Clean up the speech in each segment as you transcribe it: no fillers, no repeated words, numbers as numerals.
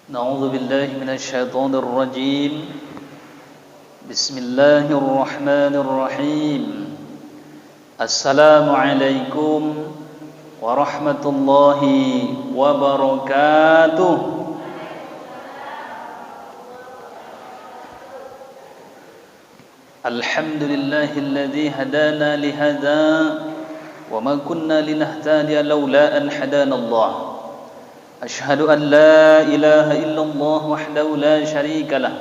نعوذ بالله من الشيطان الرجيم بسم الله الرحمن الرحيم السلام عليكم ورحمة الله وبركاته الحمد لله الذي هدانا لهذا وما كنا لنهتدي لولا أن هدانا الله أشهد أن لا إله إلا الله وحده لا شريك له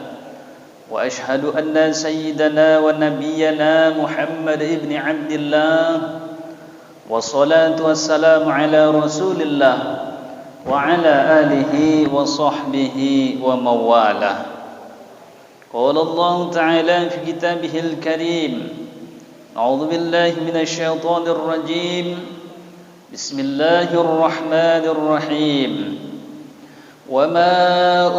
وأشهد أن سيدنا ونبينا محمد ابن عبد الله والصلاة والسلام على رسول الله وعلى آله وصحبه ومن والاه قال الله تعالى في كتابه الكريم أعوذ بالله من الشيطان الرجيم بسم الله الرحمن الرحيم وما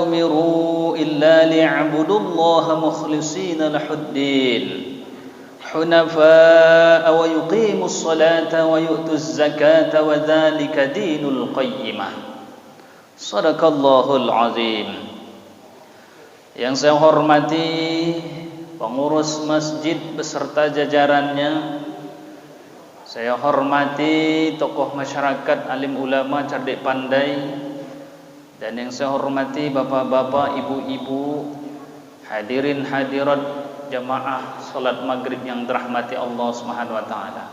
أمروا إلا ليعبدوا الله مخلصين له الدين حنفاء ويقيموا الصلاة ويؤتوا الزكاة وذلك دين القيمة صدق الله العظيم. Yang saya hormati pengurus masjid beserta jajarannya, saya hormati tokoh masyarakat, alim ulama, cerdik pandai, dan yang saya hormati bapak-bapak, ibu-ibu, hadirin hadirat jamaah salat maghrib yang dirahmati Allah Subhanahu wa taala.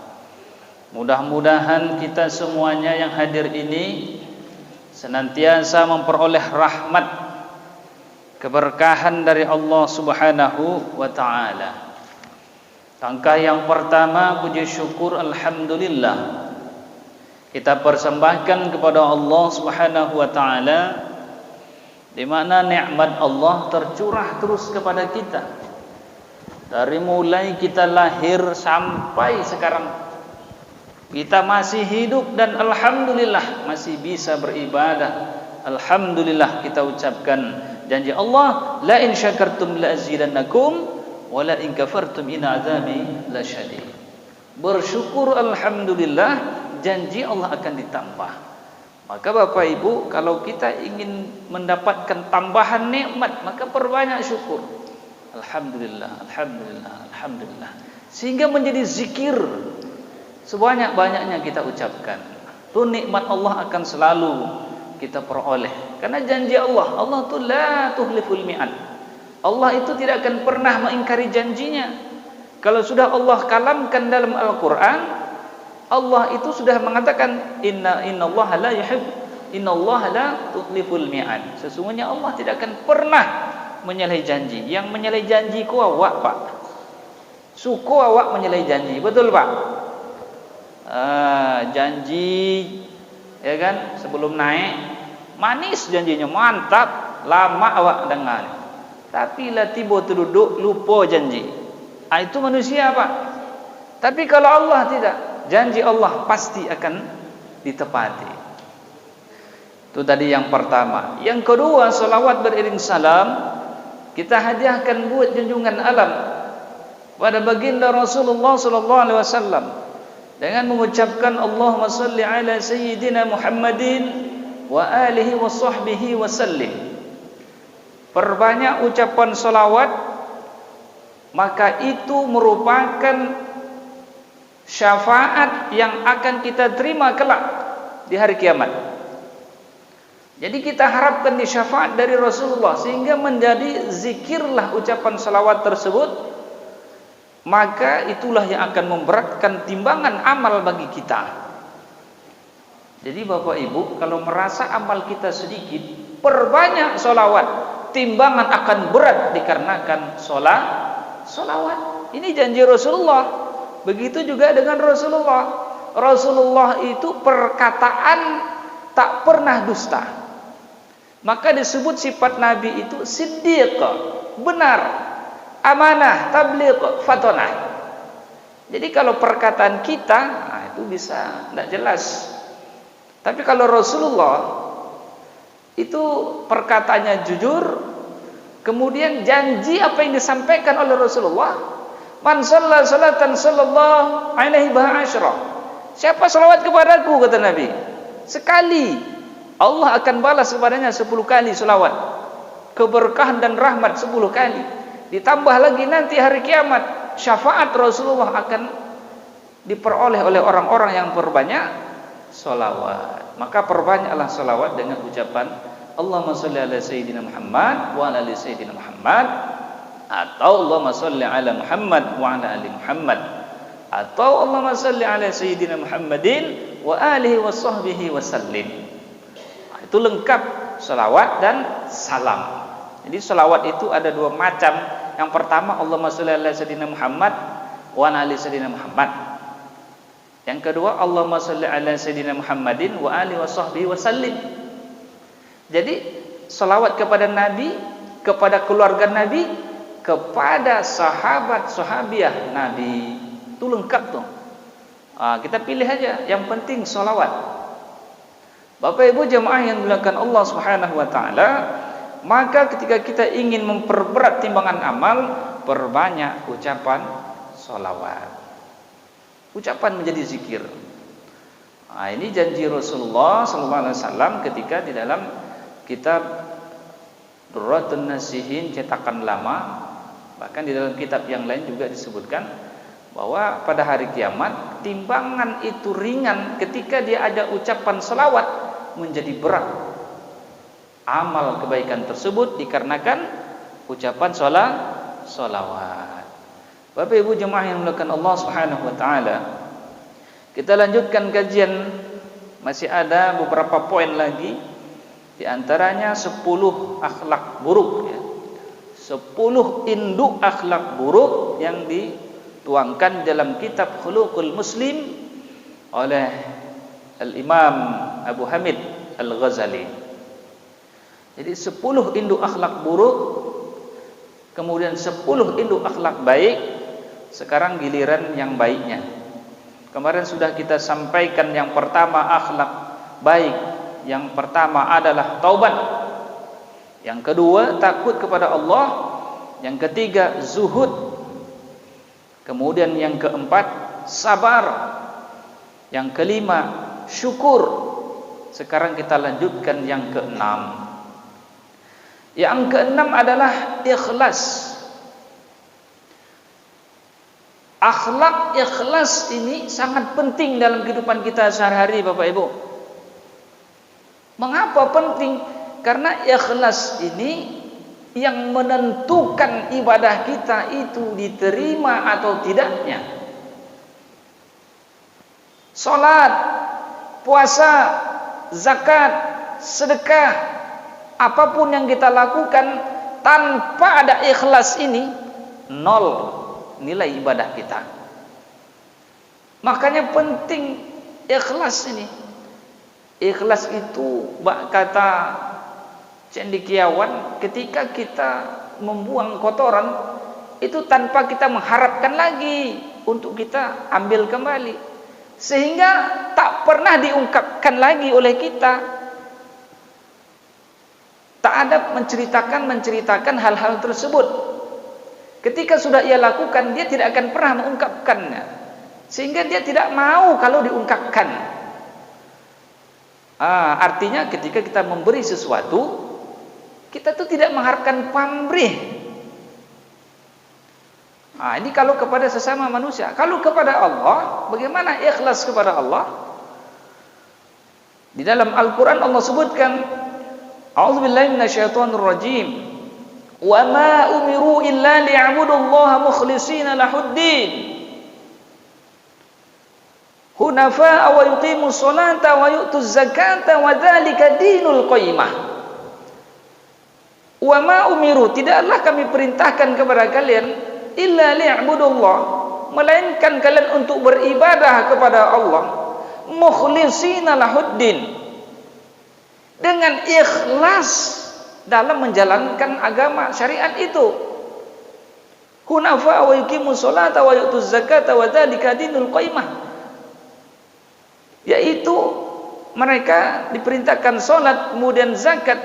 Mudah-mudahan kita semuanya yang hadir ini senantiasa memperoleh rahmat, keberkahan dari Allah Subhanahu wa taala. Langkah yang pertama, puji syukur alhamdulillah kita persembahkan kepada Allah Subhanahu wa taala, di mana nikmat Allah tercurah terus kepada kita dari mulai kita lahir sampai sekarang. Kita masih hidup dan alhamdulillah masih bisa beribadah. Alhamdulillah kita ucapkan janji Allah, la in syakartum la azidannakum wala in kafartum in azabi lasyadid. Bersyukur alhamdulillah, janji Allah akan ditambah. Maka Bapak Ibu, kalau kita ingin mendapatkan tambahan nikmat, maka perbanyak syukur. Alhamdulillah, alhamdulillah, alhamdulillah, sehingga menjadi zikir sebanyak-banyaknya kita ucapkan. Itu nikmat Allah akan selalu kita peroleh. Karena janji Allah, Allah tu la tuhliful mi'ad. Allah itu tidak akan pernah mengingkari janjinya. Kalau sudah Allah kalamkan dalam Al-Quran, Allah itu sudah mengatakan innallaha la yuhibbu, innallaha la tukhliful mi'ad. Sesungguhnya Allah tidak akan pernah menyalahi janji. Yang menyalahi janji ku awak, Pak. Suku awak menyalahi janji. Betul, Pak? Janji, ya kan, sebelum naik manis janjinya, mantap, lama awak dengar. Tapi lah tiba terduduk lupa janji. Itu manusia, Pak. Tapi kalau Allah tidak, janji Allah pasti akan ditepati. Itu tadi yang pertama. Yang kedua, salawat beriring salam kita hadiahkan buat junjungan alam pada baginda Rasulullah sallallahu alaihi wasallam dengan mengucapkan Allahumma shalli ala sayyidina Muhammadin wa alihi wa sahbihi wa sallim. Perbanyak ucapan salawat, maka itu merupakan syafaat yang akan kita terima kelak di hari kiamat. Jadi kita harapkan di syafaat dari Rasulullah, sehingga menjadi zikirlah ucapan salawat tersebut. Maka itulah yang akan memberatkan timbangan amal bagi kita. Jadi Bapak Ibu, kalau merasa amal kita sedikit, perbanyak salawat. Timbangan akan berat dikarenakan salawat. Ini janji Rasulullah. Begitu juga dengan Rasulullah. Rasulullah itu perkataan tak pernah dusta. Maka disebut sifat Nabi itu siddiq, benar, amanah, tabligh, fatonah. Jadi kalau perkataan kita, itu bisa tidak jelas. Tapi kalau Rasulullah itu perkataannya jujur, kemudian janji apa yang disampaikan oleh Rasulullah. Man shalla salatan sallallahu alaihi wa asyra. Siapa salawat kepadaku, kata Nabi, sekali, Allah akan balas kepadanya 10 kali selawat. Keberkahan dan rahmat 10 kali. Ditambah lagi nanti hari kiamat, syafaat Rasulullah akan diperoleh oleh orang-orang yang berbanyak selawat. Maka perbanyaklah selawat dengan ucapan Allahumma sholli ala sayyidina Muhammad wa ala ali sayyidina Muhammad, atau Allahumma sholli ala Muhammad wa ala ali Muhammad, atau Allahumma sholli ala sayyidina Muhammadin wa alihi wa sahbihi wa sallim. Itu lengkap selawat dan salam. Jadi selawat itu ada 2 macam. Yang pertama Allahumma sholli ala sayyidina Muhammad wa ala ali sayyidina Muhammad. Yang kedua Allahumma sholli ala sayyidina Muhammadin wa alihi wa sahbihi wa sallim. Jadi selawat kepada Nabi, kepada keluarga Nabi, kepada sahabat sahabiah Nabi, itu lengkap tuh. Kita pilih aja, yang penting selawat. Bapak Ibu jemaah yang dimuliakan Allah Subhanahu wa taala, maka ketika kita ingin memperberat timbangan amal, perbanyak ucapan selawat. Ucapan menjadi zikir. Ini janji Rasulullah sallallahu alaihi wasallam ketika di dalam kitab Durratun Nasihin cetakan lama, bahkan di dalam kitab yang lain juga disebutkan bahwa pada hari kiamat timbangan itu ringan ketika dia ada ucapan selawat, menjadi berat amal kebaikan tersebut dikarenakan ucapan selawat. Bapak Ibu jemaah yang dimuliakan Allah Subhanahu wa taala, kita lanjutkan kajian. Masih ada beberapa poin lagi, di antaranya 10 akhlak buruk ya. 10 induk akhlak buruk yang dituangkan dalam kitab Khuluqul Muslim oleh Al-Imam Abu Hamid Al-Ghazali. Jadi 10 induk akhlak buruk, kemudian 10 induk akhlak baik. Sekarang giliran yang baiknya. Kemarin sudah kita sampaikan yang pertama akhlak baik. Yang pertama adalah taubat. Yang kedua takut kepada Allah. Yang ketiga zuhud. Kemudian yang keempat sabar. Yang kelima syukur. Sekarang kita lanjutkan yang keenam. Yang keenam adalah ikhlas. Akhlak ikhlas ini sangat penting dalam kehidupan kita sehari-hari Bapak Ibu. Mengapa penting? Karena ikhlas ini yang menentukan ibadah kita itu diterima atau tidaknya. Salat, puasa, zakat, sedekah, apapun yang kita lakukan tanpa ada ikhlas ini, nol nilai ibadah kita. Makanya penting ikhlas ini. Ikhlas itu kata cendekiawan, ketika kita membuang kotoran itu tanpa kita mengharapkan lagi untuk kita ambil kembali, sehingga tak pernah diungkapkan lagi oleh kita. Tak ada menceritakan hal-hal tersebut. Ketika sudah ia lakukan, dia tidak akan pernah mengungkapkannya, sehingga dia tidak mau kalau diungkapkan. Artinya ketika kita memberi sesuatu, kita tuh tidak mengharapkan pamrih. Ini kalau kepada sesama manusia. Kalau kepada Allah, bagaimana ikhlas kepada Allah? Di dalam Al-Quran Allah sebutkan, A'udzubillahi minasyaitonir rajim. Wa ma umiru illa liya'budullaha mukhlishina lahuddin hunafa'a wa yuqimus salata wa yu'tuz zakata wa dzalika dinul qayyimah. Wa ma umiru, tidaklah kami perintahkan kepada kalian illa liya'budullah, melainkan kalian untuk beribadah kepada Allah mukhlishina lahuddin, dengan ikhlas dalam menjalankan agama syariat itu. Hunafa wa yuqimus salata wa yu'tuz zakata wa dzalika dinul qayyimah, yaitu mereka diperintahkan salat kemudian zakat,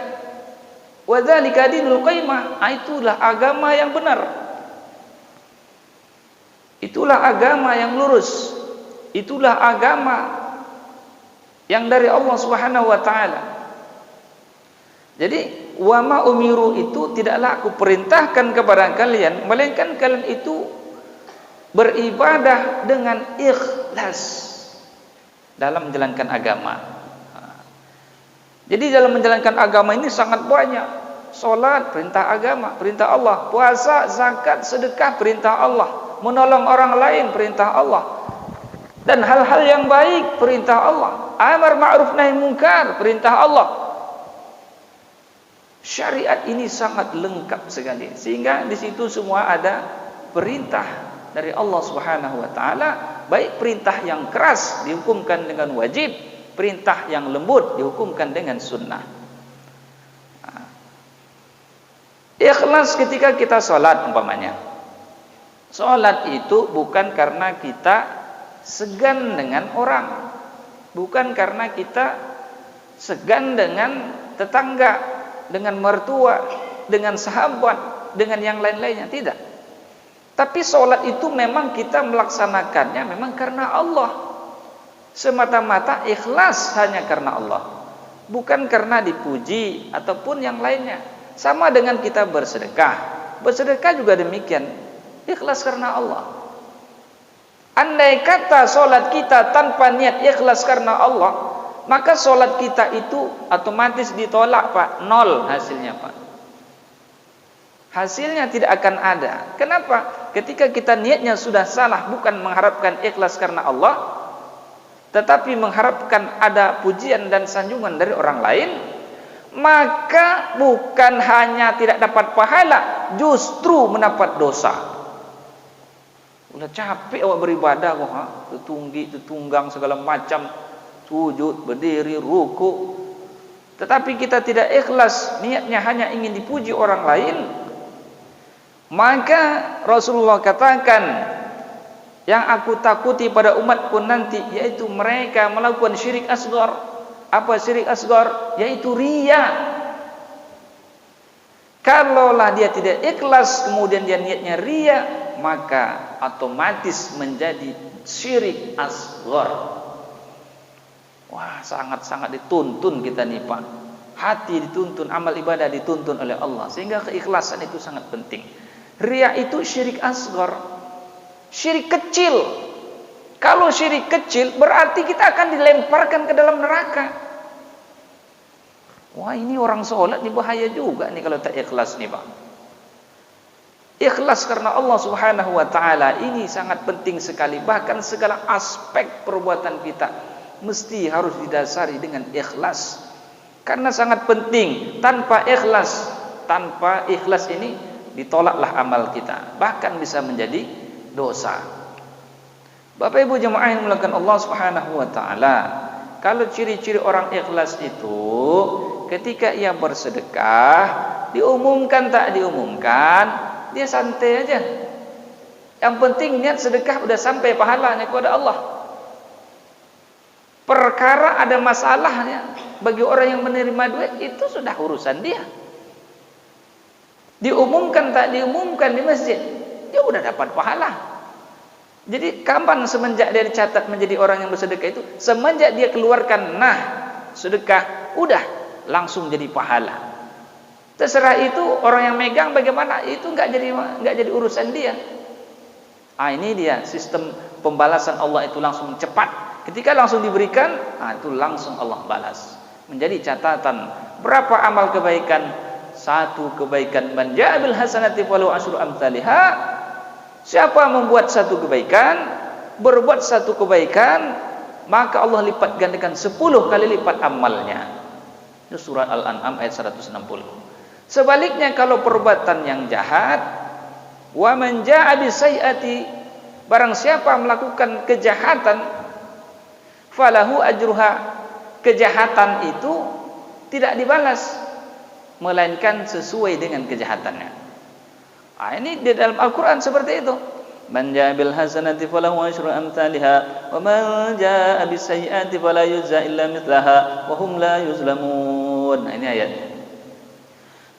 wa dzalika dinul qayyimah, itulah agama yang benar, itulah agama yang lurus, itulah agama yang dari Allah Subhanahu wa taala. Jadi wa ma umiru itu tidaklah aku perintahkan kepada kalian, melainkan kalian itu beribadah dengan ikhlas dalam menjalankan agama. Jadi dalam menjalankan agama ini sangat banyak. Salat perintah agama, perintah Allah. Puasa, zakat, sedekah perintah Allah. Menolong orang lain perintah Allah. Dan hal-hal yang baik perintah Allah. Amar ma'ruf nahi munkar perintah Allah. Syariat ini sangat lengkap sekali, sehingga di situ semua ada perintah dari Allah Subhanahu wa taala, baik perintah yang keras dihukumkan dengan wajib, perintah yang lembut dihukumkan dengan sunnah. Ikhlas ketika kita sholat umpamanya. Sholat itu bukan karena kita segan dengan orang, bukan karena kita segan dengan tetangga, dengan mertua, dengan sahabat, dengan yang lain-lainnya, tidak. Tapi sholat itu memang kita melaksanakannya memang karena Allah, semata-mata ikhlas hanya karena Allah, bukan karena dipuji ataupun yang lainnya. Sama dengan kita bersedekah. Bersedekah juga demikian, ikhlas karena Allah. Andai kata solat kita tanpa niat ikhlas karena Allah, maka solat kita itu otomatis ditolak, Pak. Nol hasilnya, Pak. Hasilnya tidak akan ada. Kenapa? Ketika kita niatnya sudah salah, bukan mengharapkan ikhlas karena Allah, tetapi mengharapkan ada pujian dan sanjungan dari orang lain, maka bukan hanya tidak dapat pahala, justru mendapat dosa. Udah capek awak beribadah kok, tetunggang segala macam, sujud, berdiri, ruku, tetapi kita tidak ikhlas, niatnya hanya ingin dipuji orang lain, maka Rasulullah katakan, yang aku takuti pada umatku nanti yaitu mereka melakukan syirik asghar. Apa syirik asghar? Yaitu riya. Kalaulah dia tidak ikhlas kemudian dia niatnya riya, maka otomatis menjadi syirik asghar. Wah, sangat-sangat dituntun kita nih, Pak. Hati dituntun, amal ibadah dituntun oleh Allah, sehingga keikhlasan itu sangat penting. Riya itu syirik asghar, syirik kecil. Kalau syirik kecil berarti kita akan dilemparkan ke dalam neraka. Wah, ini orang sholat ini bahaya juga nih kalau tak ikhlas nih, Pak. Ikhlas karena Allah Subhanahu wa taala ini sangat penting sekali. Bahkan segala aspek perbuatan kita mesti harus didasari dengan ikhlas. Karena sangat penting. Tanpa ikhlas ini ditolaklah amal kita, bahkan bisa menjadi dosa. Bapak Ibu jemaah yang dimuliakan Allah Subhanahu wa taala, kalau ciri-ciri orang ikhlas itu ketika ia bersedekah, diumumkan tak diumumkan, dia santai aja. Yang penting niat sedekah udah sampai pahalanya kepada Allah. Perkara ada masalahnya bagi orang yang menerima duit itu sudah urusan dia. Diumumkan tak diumumkan di masjid, dia udah dapat pahala. Jadi kapan semenjak dia dicatat menjadi orang yang bersedekah itu? Semenjak dia keluarkan sedekah, udah langsung jadi pahala. Terserah itu orang yang megang bagaimana, itu nggak jadi urusan dia. Ini dia sistem pembalasan Allah itu langsung cepat. Ketika langsung diberikan, itu langsung Allah balas. Menjadi catatan berapa amal kebaikan? Satu kebaikan, man ja'a bil hasanati falahu asyru amsalihha. Siapa membuat satu kebaikan, berbuat satu kebaikan, maka Allah lipat gandakan 10 kali lipat amalnya. Itu surat Al-An'am ayat 160. Sebaliknya kalau perbuatan yang jahat, wa man jaa'a bisayyi'ati, barang siapa melakukan kejahatan, falahu ajruha, kejahatan itu tidak dibalas, melainkan sesuai dengan kejahatannya. Ini di dalam Al-Quran seperti itu. Man jaa bil hasanati falahu asyru amsalha wa man jaa bis sayyi'ati fala yujza illa mithlaha wa hum la yuzlamun. Ini ayatnya.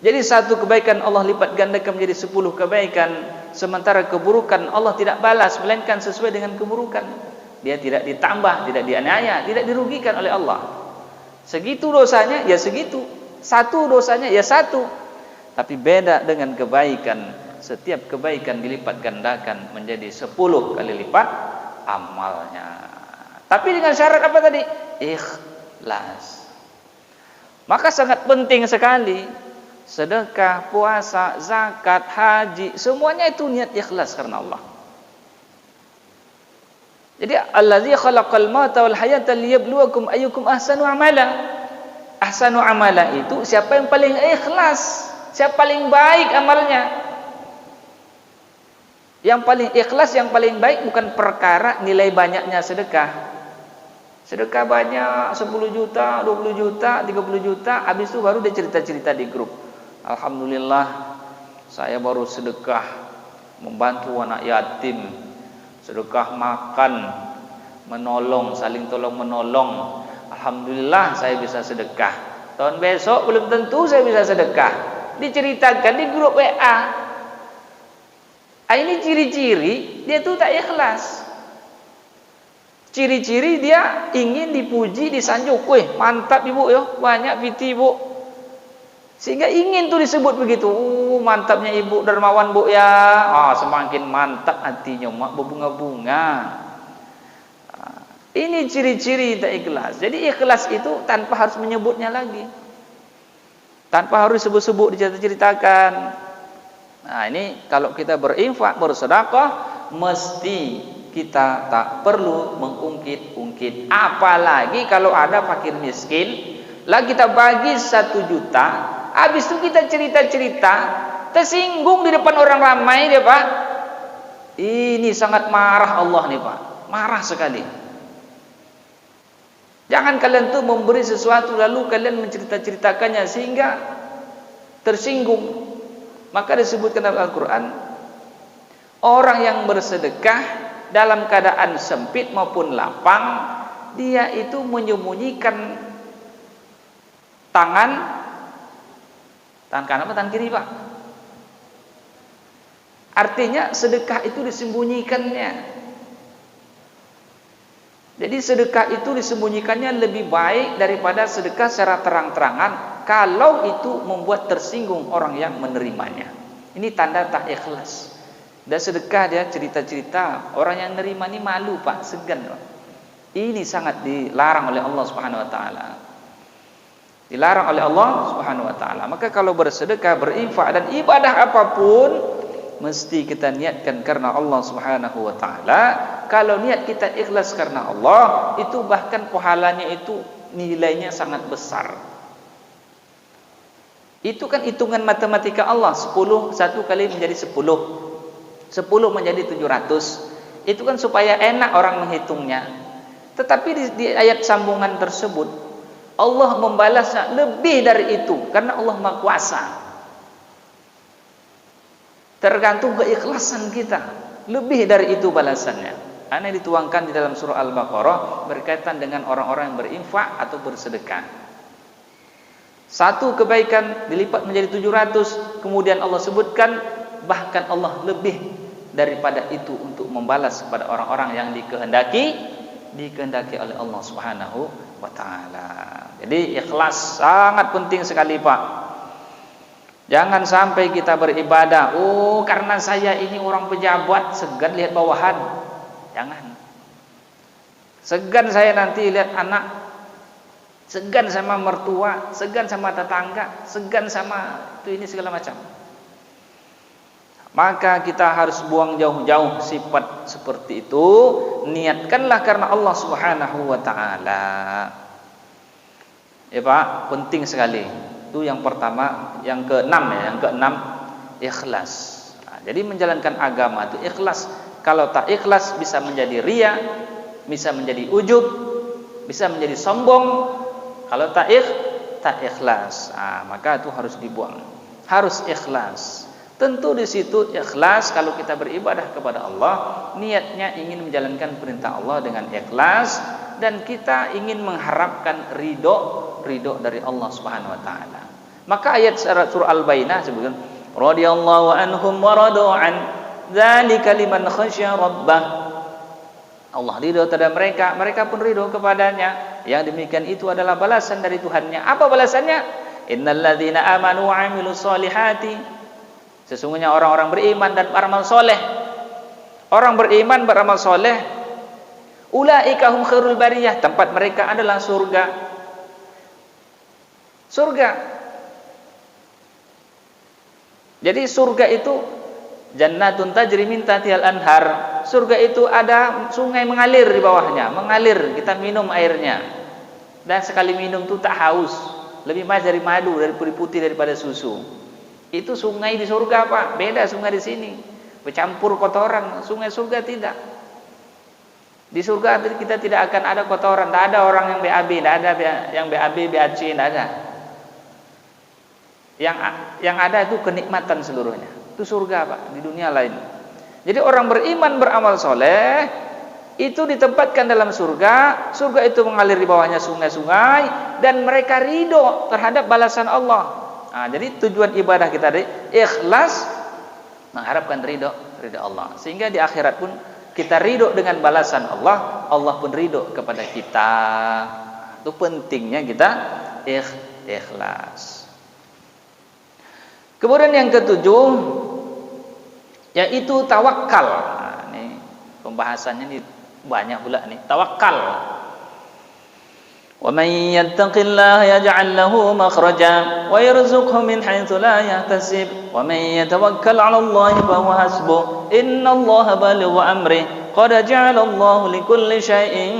Jadi satu kebaikan Allah lipat gandakan menjadi 10 kebaikan, sementara keburukan Allah tidak balas melainkan sesuai dengan keburukan. Dia tidak ditambah, tidak dianiaya, tidak dirugikan oleh Allah. Segitu dosanya ya segitu. Satu dosanya ya satu, tapi beda dengan kebaikan. Setiap kebaikan dilipat gandakan menjadi 10 kali lipat amalnya. Tapi dengan syarat apa tadi? Ikhlas. Maka sangat penting sekali sedekah, puasa, zakat, haji, semuanya itu niat ikhlas karena Allah. Jadi allazi khalaqal mauta wal hayata liyabluwakum ayyukum ahsanu amala. Ahsanu amala itu siapa yang paling ikhlas, siapa paling baik amalnya. Yang paling ikhlas, yang paling baik bukan perkara nilai banyaknya sedekah. Sedekah banyak 10 juta, 20 juta, 30 juta, habis itu baru dia cerita-cerita di grup. Alhamdulillah saya baru sedekah membantu anak yatim, sedekah makan, menolong, saling tolong menolong. Alhamdulillah saya bisa sedekah. Tahun besok belum tentu saya bisa sedekah. Diceritakan di grup WA. Ini ciri-ciri dia tuh tak ikhlas. Ciri-ciri dia ingin dipuji, disanjung. Wih, mantap ibu yo, banyak piti ibu. Sehingga ingin tuh disebut begitu. Mantapnya ibu dermawan bu ya. Semakin mantap hatinya mak berbunga-bunga. Ini ciri-ciri tak ikhlas. Jadi ikhlas itu tanpa harus menyebutnya lagi, tanpa harus sebut-sebut diceritakan. Nah ini kalau kita berinfak, bersedekah, mesti kita tak perlu mengungkit-ungkit. Apalagi kalau ada fakir miskin, lah kita bagi 1 juta, habis itu kita cerita-cerita, tersinggung di depan orang ramai dia Pak. Ini sangat marah Allah nih Pak, marah sekali. Jangan kalian tuh memberi sesuatu lalu kalian mencerita-ceritakannya sehingga tersinggung. Maka disebutkan dalam Al-Quran, orang yang bersedekah dalam keadaan sempit maupun lapang, dia itu menyembunyikan tangan kanan apa tangan kiri Pak? Artinya sedekah itu disembunyikannya. Jadi sedekah itu disembunyikannya lebih baik daripada sedekah secara terang-terangan kalau itu membuat tersinggung orang yang menerimanya. Ini tanda tak ikhlas. Dan sedekah dia cerita-cerita, orang yang nerima ini malu Pak, segan Pak. Ini sangat dilarang oleh Allah Subhanahu wa taala. Dilarang oleh Allah Subhanahu wa taala. Maka kalau bersedekah, berinfak dan ibadah apapun mesti kita niatkan karena Allah Subhanahu wa taala. Kalau niat kita ikhlas karena Allah, itu bahkan pahalanya itu nilainya sangat besar. Itu kan hitungan matematika Allah. 10 1 kali menjadi 10. 10 menjadi 700. Itu kan supaya enak orang menghitungnya. Tetapi di ayat sambungan tersebut Allah membalasnya lebih dari itu karena Allah Maha Kuasa. Tergantung keikhlasan kita. Lebih dari itu balasannya. Ini dituangkan di dalam surah Al-Baqarah berkaitan dengan orang-orang yang berinfak atau bersedekah. Satu kebaikan dilipat menjadi 700. Kemudian Allah sebutkan bahkan Allah lebih daripada itu untuk membalas kepada orang-orang yang dikehendaki oleh Allah Subhanahu wa taala. Jadi ikhlas sangat penting sekali Pak. Jangan sampai kita beribadah, karena saya ini orang pejabat, segan lihat bawahan. Jangan. Segan saya nanti lihat anak, segan sama mertua, segan sama tetangga, segan sama itu ini segala macam. Maka kita harus buang jauh-jauh sifat seperti itu. Niatkanlah karena Allah Subhanahu wa taala. Ya Pak, penting sekali. Itu yang pertama, yang keenam ya, yang keenam ikhlas. Jadi menjalankan agama itu ikhlas. Kalau tak ikhlas bisa menjadi ria, bisa menjadi ujub, bisa menjadi sombong. Kalau tak ikhlas, maka itu harus dibuang. Harus ikhlas. Tentu di situ ikhlas kalau kita beribadah kepada Allah, niatnya ingin menjalankan perintah Allah dengan ikhlas dan kita ingin mengharapkan ridho dari Allah Subhanahu wa taala. Maka ayat surah Al-Bayyinah sebutkan radhiyallahu anhum wa radu an dzalika liman khasyya rabbah. Allah ridho terhadap mereka, mereka pun ridho kepadanya. Yang demikian itu adalah balasan dari Tuhannya. Apa balasannya? Innalladzina amanu wa 'amilus solihati. Sesungguhnya orang-orang beriman dan beramal soleh. Orang beriman beramal soleh, ulaika hum khairul bariyah, tempat mereka adalah surga. Surga. Jadi surga itu jannatun tajri min tahtihal anhar. Surga itu ada sungai mengalir di bawahnya, mengalir, kita minum airnya. Dan sekali minum itu tak haus, lebih manis dari madu, dari putih daripada susu. Itu sungai di surga, Pak. Beda sungai di sini. Bercampur kotoran, sungai surga tidak. Di surga kita tidak akan ada kotoran, tidak ada orang yang BAB, tidak ada yang BAB, BAC, tidak ada. Yang ada itu kenikmatan seluruhnya. Itu surga, Pak, di dunia lain. Jadi orang beriman beramal soleh itu ditempatkan dalam surga. Surga itu mengalir di bawahnya sungai-sungai dan mereka ridho terhadap balasan Allah. Nah, jadi tujuan ibadah kita tadi ikhlas, mengharapkan ridho Allah, sehingga di akhirat pun kita ridho dengan balasan Allah, Allah pun ridho kepada kita. Itu pentingnya kita ikhlas. Kemudian yang ketujuh yaitu tawakal. Nah, ini pembahasannya ini banyak pula nih, tawakal. Wa may yattaqillaha yaj'al lahu makhraja wa yarzuqhu min haitsu la yahtasib wa may yatawakkal 'ala Allahi fa huwa hasbuh innallaha balighu amri qad ja'ala Allahu likulli syai'in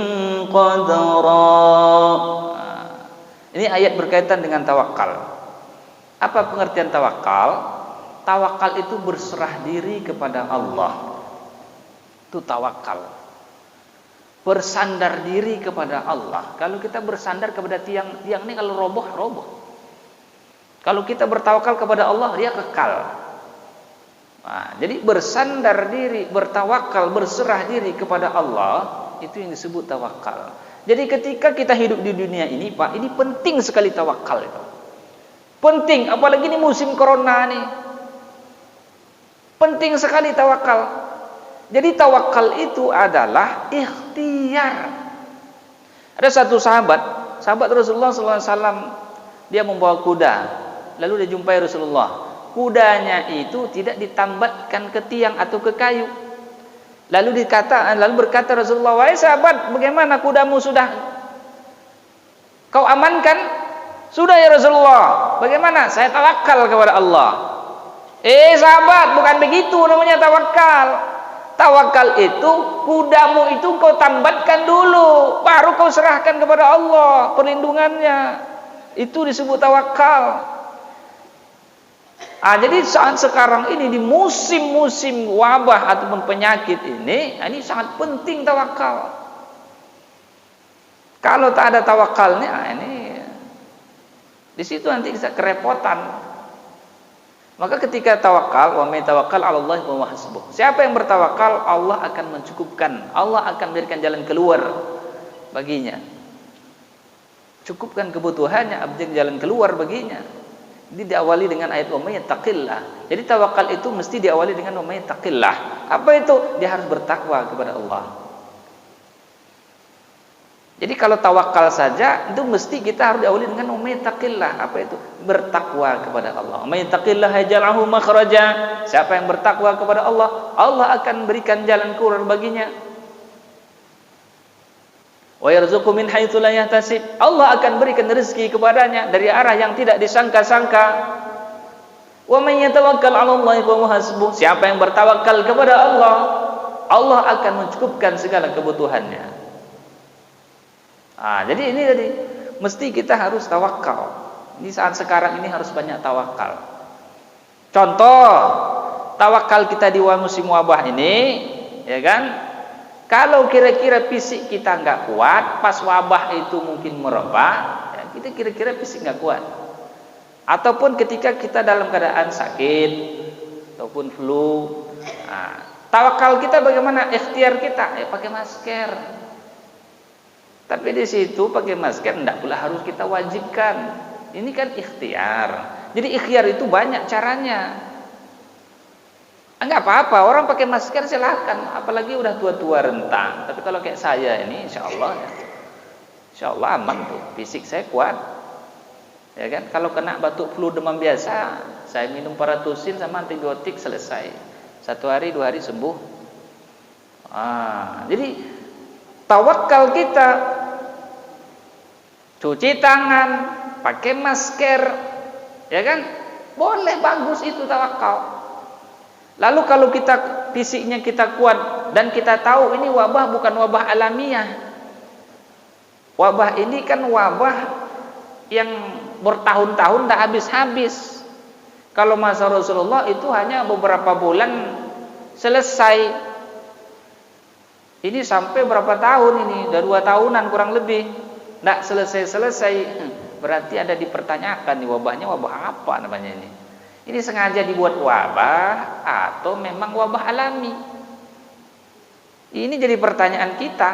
qadara. Ini ayat berkaitan dengan tawakal. Apa pengertian tawakal? Tawakal itu berserah diri kepada Allah. Itu tawakal. Bersandar diri kepada Allah. Kalau kita bersandar kepada tiang ini kalau roboh. Kalau kita bertawakal kepada Allah, dia kekal. Nah, jadi bersandar diri, bertawakal, berserah diri kepada Allah, itu yang disebut tawakal. Jadi ketika kita hidup di dunia ini, Pak, ini penting sekali tawakal itu. Penting, apalagi ini musim corona nih. Penting sekali tawakal. Jadi tawakal itu adalah ikhtiar. Ada satu sahabat Rasulullah SAW, dia membawa kuda, lalu dia jumpai Rasulullah. Kudanya itu tidak ditambatkan ke tiang atau ke kayu. Lalu berkata Rasulullah, wahai sahabat, bagaimana kudamu sudah kau amankan? Sudah ya Rasulullah. Bagaimana? Saya tawakal kepada Allah. Sahabat, bukan begitu namanya tawakal. Tawakal itu kudamu itu kau tambatkan dulu, baru kau serahkan kepada Allah perlindungannya. Itu disebut tawakal. Jadi saat sekarang ini di musim-musim wabah ataupun penyakit ini sangat penting tawakal. Kalau tak ada tawakalnya, ini di situ nanti bisa kerepotan. Maka ketika tawakal, wa may tawakkal 'ala Allah fa huwa hasbuh. Siapa yang bertawakal, Allah akan mencukupkan. Allah akan berikan jalan keluar baginya. Cukupkan kebutuhannya, abjek jalan keluar baginya. Ini diawali dengan ayat wa may yattaqillah. Jadi tawakal itu mesti diawali dengan wa may yattaqillah. Apa itu? Dia harus bertakwa kepada Allah. Jadi kalau tawakal saja itu mesti kita harus diawali dengan wa may yattaqillah. Apa itu? Bertakwa kepada Allah. May yattaqillaha yaj'alhu makhraja. Siapa yang bertakwa kepada Allah, Allah akan berikan jalan keluar baginya. Wa yarzuqhu min haitsu la yahtasib. Allah akan berikan rezeki kepadanya dari arah yang tidak disangka-sangka. Wa may yatawakkal 'ala Allahi fa huwa hasbuh. Siapa yang bertawakal kepada Allah, Allah akan mencukupkan segala kebutuhannya. Jadi ini tadi mesti kita harus tawakal. Ini saat sekarang ini harus banyak tawakal. Contoh, tawakal kita di musim wabah ini, ya kan? Kalau kira-kira fisik kita nggak kuat, pas wabah itu mungkin merebak, ya kita kira-kira fisik nggak kuat. Ataupun ketika kita dalam keadaan sakit ataupun flu, tawakal kita bagaimana? Ikhtiar kita, pakai masker. Tapi di situ pakai masker tidak pula harus kita wajibkan. Ini kan ikhtiar. Jadi ikhtiar itu banyak caranya. Enggak apa-apa, orang pakai masker silakan, apalagi udah tua-tua rentang. Tapi kalau kayak saya ini insya Allah aman tuh, fisik saya kuat. Ya kan? Kalau kena batuk flu demam biasa, saya minum paratusin sama antibiotik selesai. 1 hari 2 hari sembuh. Jadi tawakal kita, cuci tangan, pakai masker, ya kan? Boleh, bagus itu tawakal. Lalu kalau fisiknya kita kuat dan kita tahu ini wabah bukan wabah alamiah. Wabah ini kan wabah yang bertahun-tahun tak habis-habis. Kalau masa Rasulullah itu hanya beberapa bulan selesai. Ini sampai berapa tahun ini? Udah 2 tahunan kurang lebih. Tidak selesai-selesai. Berarti ada dipertanyakan nih, wabahnya wabah apa namanya ini? Ini sengaja dibuat wabah atau memang wabah alami? Ini jadi pertanyaan kita.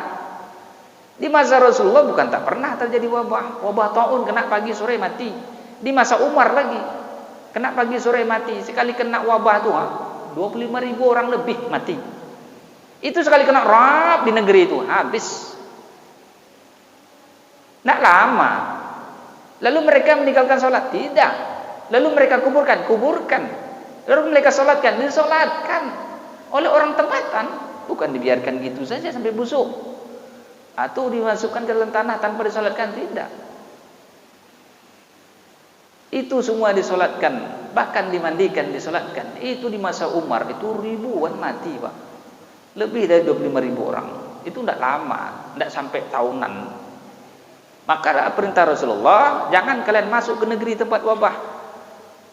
Di masa Rasulullah bukan tak pernah terjadi wabah. Wabah taun kena pagi sore mati. Di masa Umar lagi kena pagi sore mati. Sekali kena wabah tuh 25.000 orang lebih mati. Itu sekali kena rap di negeri itu habis. Tidak lama. Lalu mereka meninggalkan sholat? Tidak. Lalu mereka kuburkan? Kuburkan. Lalu mereka sholatkan? Disolatkan oleh orang tempatan. Bukan dibiarkan gitu saja sampai busuk atau dimasukkan ke dalam tanah tanpa disolatkan. Tidak. Itu semua disolatkan, bahkan dimandikan, disolatkan. Itu di masa Umar itu ribuan mati, Pak. Lebih dari 25.000 orang. Itu tidak lama, tidak sampai tahunan. Maka perintah Rasulullah, jangan kalian masuk ke negeri tempat wabah.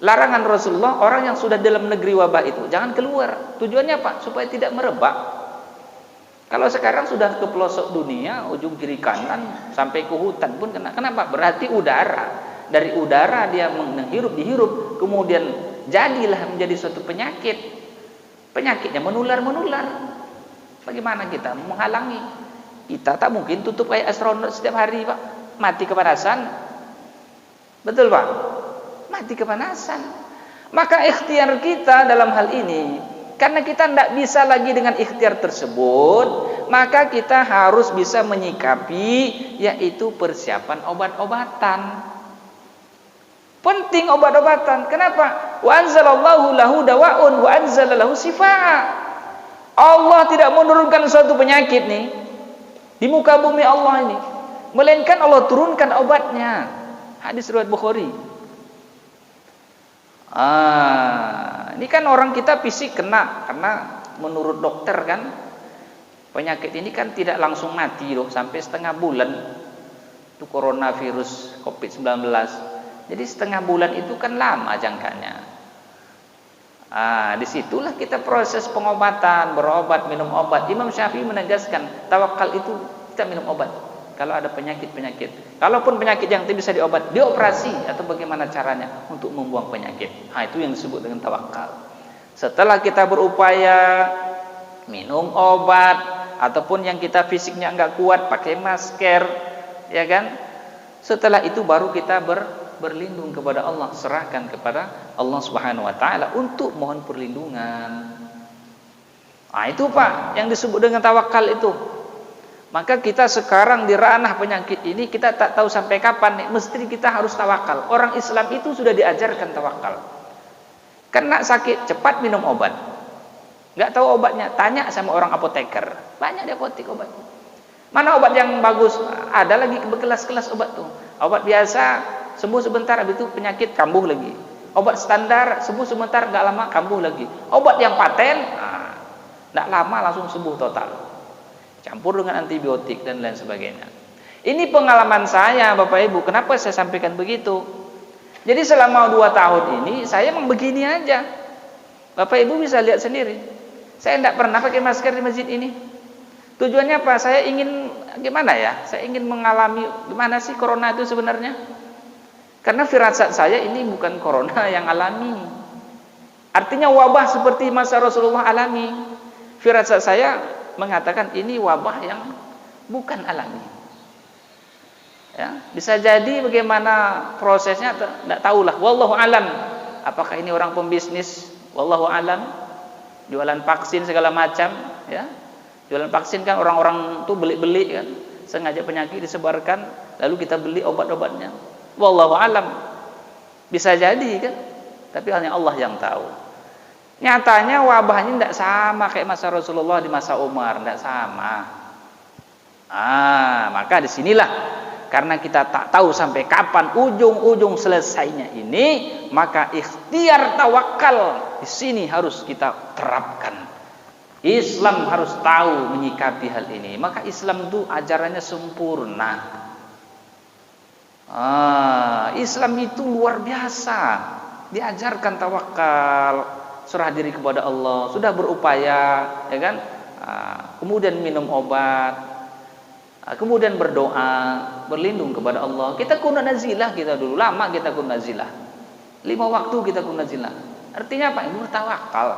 Larangan Rasulullah, orang yang sudah dalam negeri wabah itu jangan keluar. Tujuannya apa? Supaya tidak merebak. Kalau sekarang sudah ke pelosok dunia, ujung kiri kanan sampai ke hutan pun kena. Kenapa? Berarti udara. Dari udara dia menghirup, dihirup, kemudian jadilah menjadi suatu penyakit. Penyakitnya menular. Bagaimana kita menghalangi? Kita tak mungkin tutup kayak astronot setiap hari, Pak. Mati kepanasan. Betul, Pak? Mati kepanasan. Maka ikhtiar kita dalam hal ini, karena kita tidak bisa lagi dengan ikhtiar tersebut, maka kita harus bisa menyikapi, yaitu persiapan obat-obatan. Penting obat-obatan. Kenapa? Wa anzalallahu lahu dawa'un wa anzalalahu sifaa. Allah tidak menurunkan suatu penyakit nih di muka bumi Allah ini, melainkan Allah turunkan obatnya. Hadis riwayat Bukhari. Ini kan orang kita fisik kena, karena menurut dokter kan penyakit ini kan tidak langsung mati loh, sampai setengah bulan. Itu coronavirus COVID-19. Jadi setengah bulan itu kan lama jangkanya. Disitulah kita proses pengobatan, berobat, minum obat. Imam Syafi'i menegaskan tawakal itu kita minum obat kalau ada penyakit-penyakit. Kalaupun penyakit yang tidak bisa diobat, dioperasi atau bagaimana caranya untuk membuang penyakit. Itu yang disebut dengan tawakal. Setelah kita berupaya minum obat, ataupun yang kita fisiknya enggak kuat pakai masker, ya kan? Setelah itu baru kita berlindung kepada Allah, serahkan kepada Allah Subhanahu wa taala untuk mohon perlindungan. Itu Pak yang disebut dengan tawakal itu. Maka kita sekarang di ranah penyakit ini kita tak tahu sampai kapan nih, mesti kita harus tawakal. Orang Islam itu sudah diajarkan tawakal. Kena sakit cepat minum obat. Enggak tahu obatnya, tanya sama orang apoteker. Banyak di apotek obat. Mana obat yang bagus? Ada lagi berkelas-kelas obat tuh. Obat biasa sembuh sebentar, habis itu penyakit kambuh lagi. Obat standar sembuh sebentar, enggak lama kambuh lagi. Obat yang paten, enggak lama langsung sembuh total. Campur dengan antibiotik dan lain sebagainya. Ini pengalaman saya, Bapak Ibu. Kenapa saya sampaikan begitu? Jadi selama 2 tahun ini saya memang begini aja. Bapak Ibu bisa lihat sendiri. Saya tidak pernah pakai masker di masjid ini. Tujuannya apa? Saya ingin gimana ya? Saya ingin mengalami gimana sih corona itu sebenarnya? Karena firasat saya ini bukan corona yang alami. Artinya wabah seperti masa Rasulullah alami. Firasat saya mengatakan ini wabah yang bukan alami. Ya, bisa jadi bagaimana prosesnya tidak tahulah. Wallahu alam. Apakah ini orang pembisnis? Wallahu alam. Jualan vaksin segala macam, ya. Jualan vaksin kan orang-orang tuh beli-beli kan, sengaja penyakit disebarkan, lalu kita beli obat-obatnya. Wallahu alam. Bisa jadi kan, tapi hanya Allah yang tahu. Nyatanya wabahnya tidak sama kayak masa Rasulullah di masa Umar, tidak sama. Maka disinilah, karena kita tak tahu sampai kapan ujung-ujung selesainya ini, maka ikhtiar tawakal di sini harus kita terapkan. Islam harus tahu menyikapi hal ini. Maka Islam itu ajarannya sempurna. Islam itu luar biasa. Diajarkan tawakal, serah diri kepada Allah, sudah berupaya, ya kan? Kemudian minum obat, kemudian berdoa, berlindung kepada Allah. Kita kunut nazilah kita dulu, lama kita kunut nazilah. 5 waktu kita kunut nazilah. Artinya apa? Ini bertawakal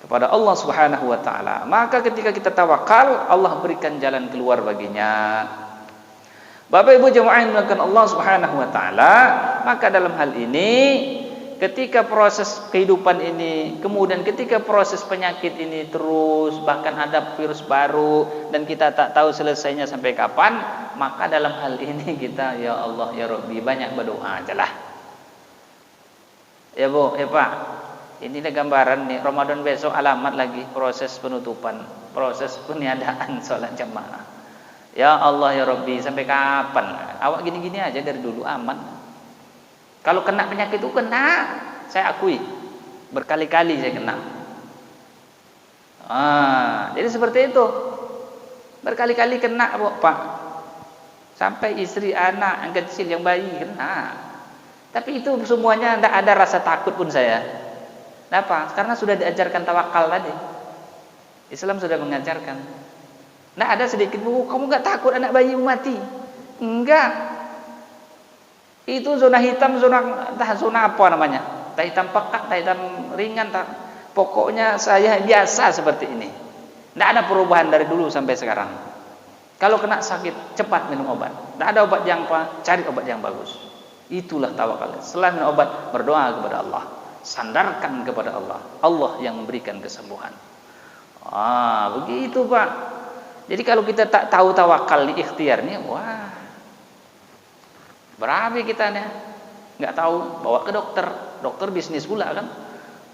kepada Allah Subhanahu wa taala. Maka ketika kita tawakal, Allah berikan jalan keluar baginya. Bapak Ibu jemaah yang dimuliakan Allah Subhanahu wa taala, maka dalam hal ini ketika proses kehidupan ini, kemudian ketika proses penyakit ini terus, bahkan ada virus baru dan kita tak tahu selesainya sampai kapan, maka dalam hal ini kita, ya Allah ya Rabbi, banyak berdoa ajalah. Ya Bu, ya Pak, ini gambaran nih, Ramadan besok alamat lagi proses penutupan, proses peniadaan sholat jamaah. Ya Allah ya Rabbi, sampai kapan? Awak gini-gini aja dari dulu aman. Kalau kena penyakit itu kena, saya akui berkali-kali saya kena. Jadi seperti itu, berkali-kali kena Pak, sampai istri, anak yang kecil, yang bayi kena. Tapi itu semuanya tidak ada rasa takut pun saya. Kenapa? Karena sudah diajarkan tawakal tadi. Islam sudah mengajarkan. Tidak ada sedikit pun, kamu nggak takut anak bayi mati? Enggak. Itu zona hitam, zona apa namanya? Tak hitam pekat, tak hitam ringan, tak. Pokoknya saya biasa seperti ini. Tidak ada perubahan dari dulu sampai sekarang. Kalau kena sakit, cepat minum obat. Tidak ada obat yang apa, cari obat yang bagus. Itulah tawakal. Setelah minum obat, berdoa kepada Allah. Sandarkan kepada Allah. Allah yang memberikan kesembuhan. Begitu Pak. Jadi kalau kita tak tahu tawakal di ikhtiarnya, wah, berabe kita nih. Nggak tahu, bawa ke dokter. Dokter bisnis pula kan.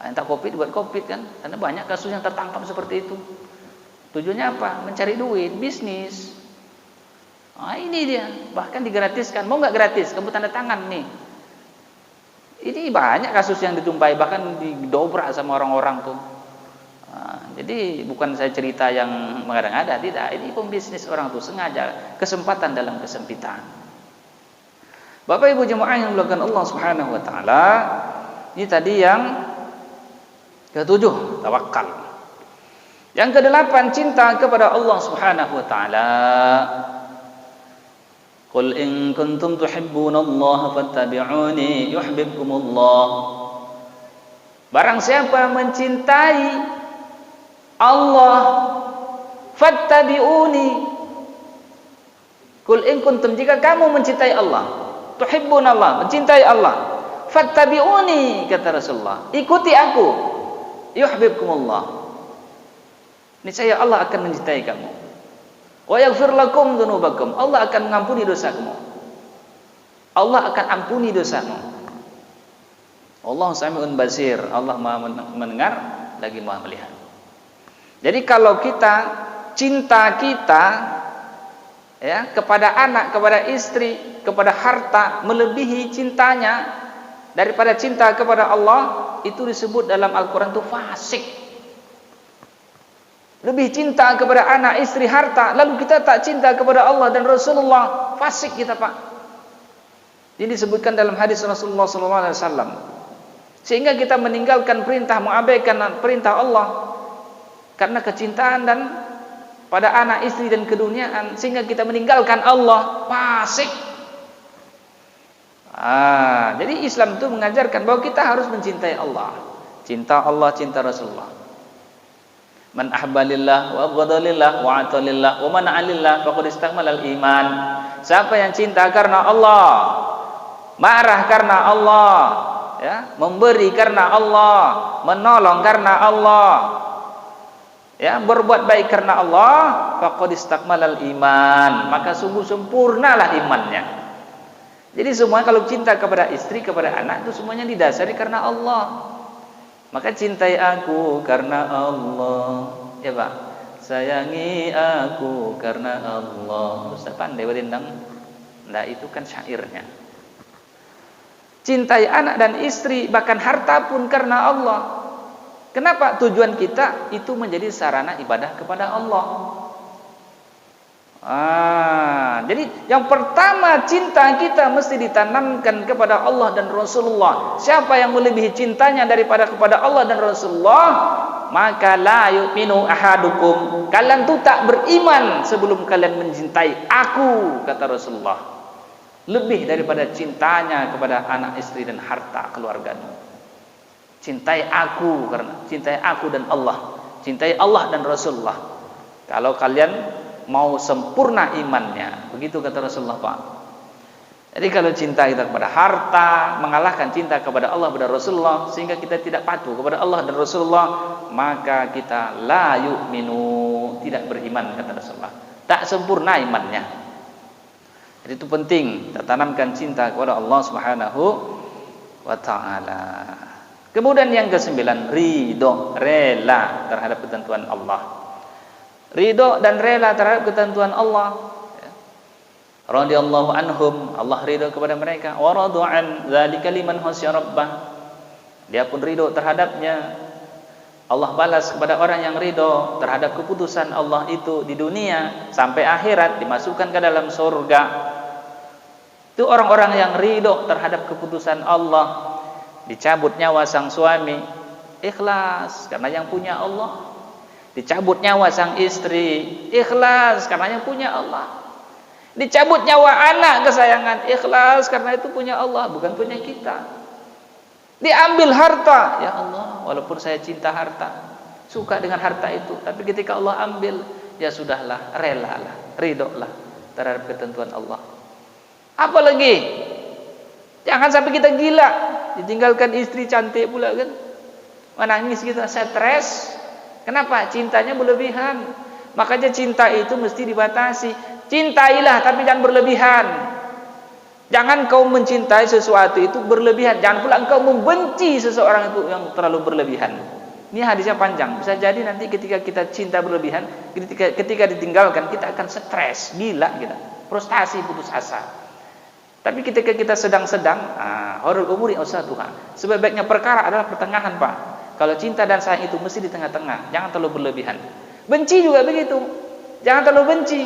Entah COVID buat COVID kan. Karena banyak kasus yang tertangkap seperti itu. Tujuannya apa? Mencari duit, bisnis. Ini dia. Bahkan digratiskan. Mau nggak gratis? Kamu tanda tangan nih. Ini banyak kasus yang ditumpai, bahkan didobrak sama orang-orang tuh. Jadi bukan saya cerita yang mengada-ngada, tidak. Ini pembisnis orang tuh sengaja, kesempatan dalam kesempitan. Bapak Ibu jemaah yang dimuliakan Allah Subhanahu wa taala, ini tadi yang ke-7, tawakal. Yang ke-8, cinta kepada Allah Subhanahu wa taala. Qul in kuntum tuhibbunallaha fattabi'uni yuhibbukumullah. Barang siapa mencintai Allah, fattabi'uni. Qul in kuntum, jika kamu mencintai Allah, tuhibbunallah, mencintai Allah, fattabi'uni, kata Rasulullah, ikuti aku, yuhibbukumullah. Niscaya Allah akan mencintai kamu. Wa yaghfir lakum dzunubakum, Allah akan mengampuni dosamu. Allah akan ampuni dosamu. Allah Sami'un Basir, Allah Maha mendengar lagi Maha melihat. Jadi kalau kita cinta kita ya kepada anak, kepada istri, kepada harta melebihi cintanya daripada cinta kepada Allah, itu disebut dalam Al-Qur'an itu fasik. Lebih cinta kepada anak, istri, harta, lalu kita tak cinta kepada Allah dan Rasulullah, fasik kita Pak. Ini disebutkan dalam hadis Rasulullah SAW. Sehingga kita meninggalkan perintah, mengabaikan perintah Allah karena kecintaan dan pada anak, istri dan keduniaan, sehingga kita meninggalkan Allah, fasik. Jadi Islam itu mengajarkan bahwa kita harus mencintai Allah. Cinta Allah, cinta Rasulullah. Man ahbalillah wa abghadalillah wa atalillah wa man alillah faqad istakmalal iman. Siapa yang cinta karena Allah, marah karena Allah, ya, memberi karena Allah, menolong karena Allah, ya, berbuat baik karena Allah, faqad istakmalal iman, maka sungguh sempurnalah imannya. Jadi semua kalau cinta kepada istri, kepada anak itu semuanya didasari karena Allah. Maka cintai aku karena Allah. Ya Pak, sayangi aku karena Allah. Ustaz pandai berendang. Nah itu kan syairnya. Cintai anak dan istri, bahkan harta pun karena Allah. Kenapa? Tujuan kita itu menjadi sarana ibadah kepada Allah. Jadi yang pertama cinta kita mesti ditanamkan kepada Allah dan Rasulullah. Siapa yang melebihi cintanya daripada kepada Allah dan Rasulullah, maka la yu'minu ahadukum. Kalian tuh tak beriman sebelum kalian mencintai aku, kata Rasulullah. Lebih daripada cintanya kepada anak, istri dan harta keluargamu. Cintai aku karena cintai aku dan Allah. Cintai Allah dan Rasulullah. Kalau kalian mau sempurna imannya, begitu kata Rasulullah Pak. Jadi kalau cinta kita kepada harta mengalahkan cinta kepada Allah dan Rasulullah, sehingga kita tidak patuh kepada Allah dan Rasulullah, maka kita la yu'minu, tidak beriman kata Rasulullah, tak sempurna imannya. Jadi itu penting, kita tanamkan cinta kepada Allah Subhanahu wa ta'ala. Kemudian yang ke-9, ridho, rela terhadap ketentuan Allah. Ridho dan rela terhadap ketentuan Allah. Radhiyallahu anhum, Allah ridho kepada mereka. Wa radu an dzalika liman khasya rabbah. Dia pun ridho terhadapnya. Allah balas kepada orang yang ridho terhadap keputusan Allah itu di dunia sampai akhirat, dimasukkan ke dalam surga. Itu orang-orang yang ridho terhadap keputusan Allah. Dicabut nyawa sang suami, ikhlas karena yang punya Allah. Dicabut nyawa sang istri, ikhlas karena yang punya Allah. Dicabut nyawa anak kesayangan, ikhlas karena itu punya Allah, bukan punya kita. Diambil harta, ya Allah, walaupun saya cinta harta, suka dengan harta itu, tapi ketika Allah ambil, ya sudahlah, relalah, ridholah terhadap ketentuan Allah. Apalagi jangan sampai kita gila, ditinggalkan istri cantik pula kan, menangis kita, stres. Kenapa? Cintanya berlebihan. Makanya cinta itu mesti dibatasi. Cintailah tapi jangan berlebihan. Jangan kau mencintai sesuatu itu berlebihan. Jangan pula engkau membenci seseorang itu yang terlalu berlebihan. Ini hadisnya panjang. Bisa jadi nanti ketika kita cinta berlebihan, ketika ditinggalkan kita akan stres, gila kita, frustasi, putus asa. Tapi ketika kita sedang-sedang, horul umuri awsatuha. Sebaik-baiknya perkara adalah pertengahan, Pak. Kalau cinta dan sayang itu mesti di tengah-tengah, jangan terlalu berlebihan. Benci juga begitu, jangan terlalu benci.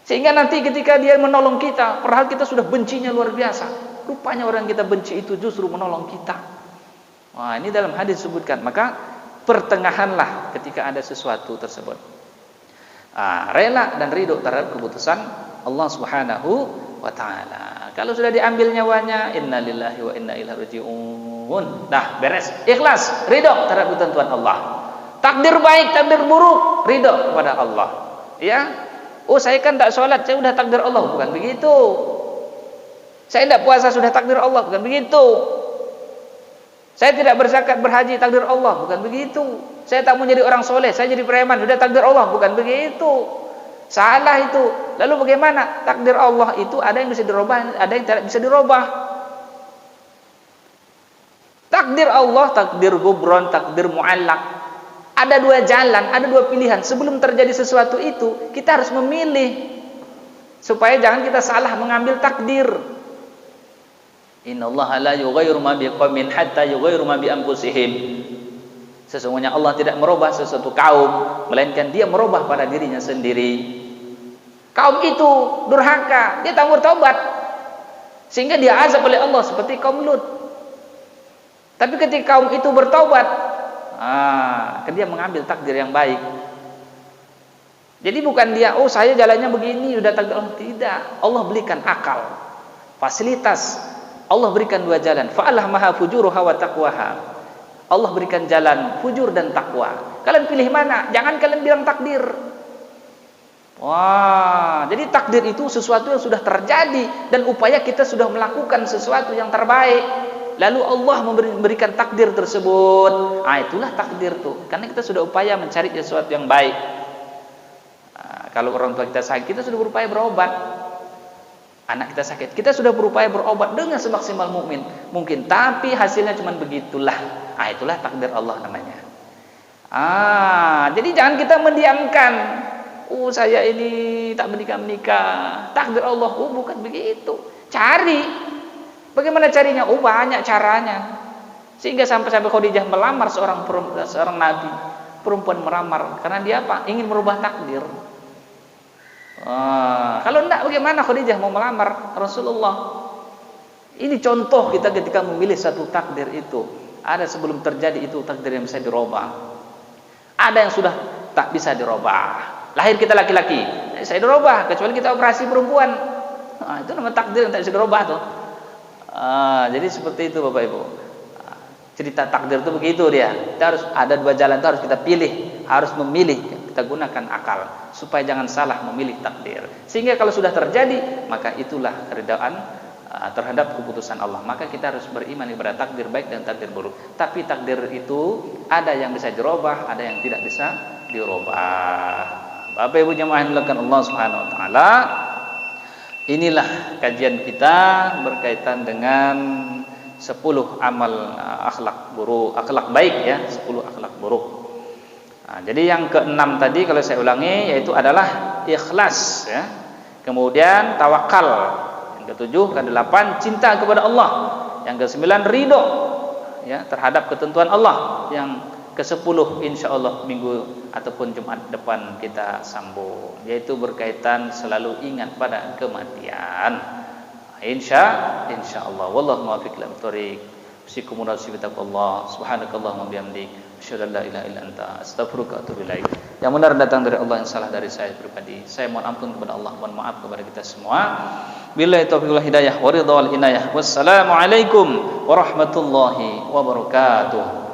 Sehingga nanti ketika dia menolong kita, padahal kita sudah bencinya luar biasa, rupanya orang kita benci itu justru menolong kita. Wah, ini dalam hadis disebutkan. Maka pertengahanlah ketika ada sesuatu tersebut. Rela dan ridho terhadap keputusan Allah Subhanahu wa ta'ala. Kalau sudah diambil nyawanya, innalillahi wa inna ilaihi raji'un. Dah beres, ikhlas, ridho terhadap ketentuan Allah. Takdir baik, takdir buruk, ridho kepada Allah. Ya, oh saya kan tak sholat, saya sudah takdir Allah, bukan begitu. Saya tidak puasa, sudah takdir Allah, bukan begitu. Saya tidak berzakat, berhaji, takdir Allah, bukan begitu. Saya tak mau jadi orang soleh, saya jadi preman, sudah takdir Allah, bukan begitu. Salah itu. Lalu bagaimana? Takdir Allah itu ada yang bisa dirubah, ada yang tidak bisa dirubah. Takdir Allah, takdir gubron, takdir mu'allaq. Ada dua jalan, ada dua pilihan. Sebelum terjadi sesuatu itu, kita harus memilih. Supaya jangan kita salah mengambil takdir. Innallaha la yughayyiru ma biqaumin hatta yughayyiru ma bi anfusihim. Sesungguhnya Allah tidak merubah sesuatu kaum, melainkan dia merubah pada dirinya sendiri. Kaum itu durhaka, dia tak bertobat, sehingga dia azab oleh Allah seperti kaum Lut. Tapi ketika kaum itu bertobat, dia mengambil takdir yang baik. Jadi bukan dia, oh saya jalannya begini, sudah takdir Allah. Tidak, Allah berikan akal, fasilitas. Allah berikan dua jalan. Fa'alhamaha fujuruha wa taqwaha. Allah berikan jalan fujur dan takwa. Kalian pilih mana? Jangan kalian bilang takdir. Wah, jadi takdir itu sesuatu yang sudah terjadi dan upaya kita sudah melakukan sesuatu yang terbaik. Lalu Allah memberikan takdir tersebut. Itulah takdir tuh. Karena kita sudah upaya mencari sesuatu yang baik. Kalau orang tua kita sakit, kita sudah berupaya berobat. Anak kita sakit, kita sudah berupaya berobat dengan semaksimal mungkin, tapi hasilnya cuma begitulah. Itulah takdir Allah namanya. Jadi jangan kita mendiamkan. Saya ini tak menikah. Takdir Allah. Bukan begitu. Cari. Bagaimana carinya? Banyak caranya. Sehingga sampai Khadijah melamar seorang nabi, perempuan melamar karena dia apa? Ingin merubah takdir. Kalau enggak, bagaimana Khadijah mau melamar Rasulullah? Ini contoh kita ketika memilih satu takdir itu. Ada sebelum terjadi itu takdir yang bisa dirubah. Ada yang sudah tak bisa dirubah. Lahir kita laki-laki, saya dirubah, kecuali kita operasi perempuan. Itu namanya takdir yang tak bisa dirubah tuh. Jadi seperti itu Bapak Ibu. Cerita takdir itu begitu dia. Kita harus ada dua jalan, itu harus kita pilih, harus memilih. Kita gunakan akal supaya jangan salah memilih takdir. Sehingga kalau sudah terjadi, maka itulah keridaan terhadap keputusan Allah. Maka kita harus beriman kepada takdir baik dan takdir buruk. Tapi takdir itu ada yang bisa dirubah, ada yang tidak bisa dirubah. Bapak Ibu jemaah yang dimuliakan Allah Subhanahu wa taala, inilah kajian kita berkaitan dengan 10 amal akhlak baik ya, 10 akhlak buruk. Jadi yang ke-6 tadi kalau saya ulangi yaitu adalah ikhlas ya. Kemudian tawakal. Yang ke-7, ke-8 cinta kepada Allah. Yang ke-9 ridho ya terhadap ketentuan Allah. Yang ke-10 insyaallah minggu ataupun Jumat depan kita sambung, yaitu berkaitan selalu ingat pada kematian. Insyaallah wallahu muwaffiq ila thoriq. Usikum Allah subhanakallahumma bihamdik asyhadu an la ilaha illa anta astaghfiruka wa atubu ilaik. Yang benar datang dari Allah, yang salah dari saya pribadi. Saya mohon ampun kepada Allah, mohon maaf kepada kita semua. Billahi taufiq wal hidayah wa ridha wal inayah. Wassalamu alaikum warahmatullahi wabarakatuh.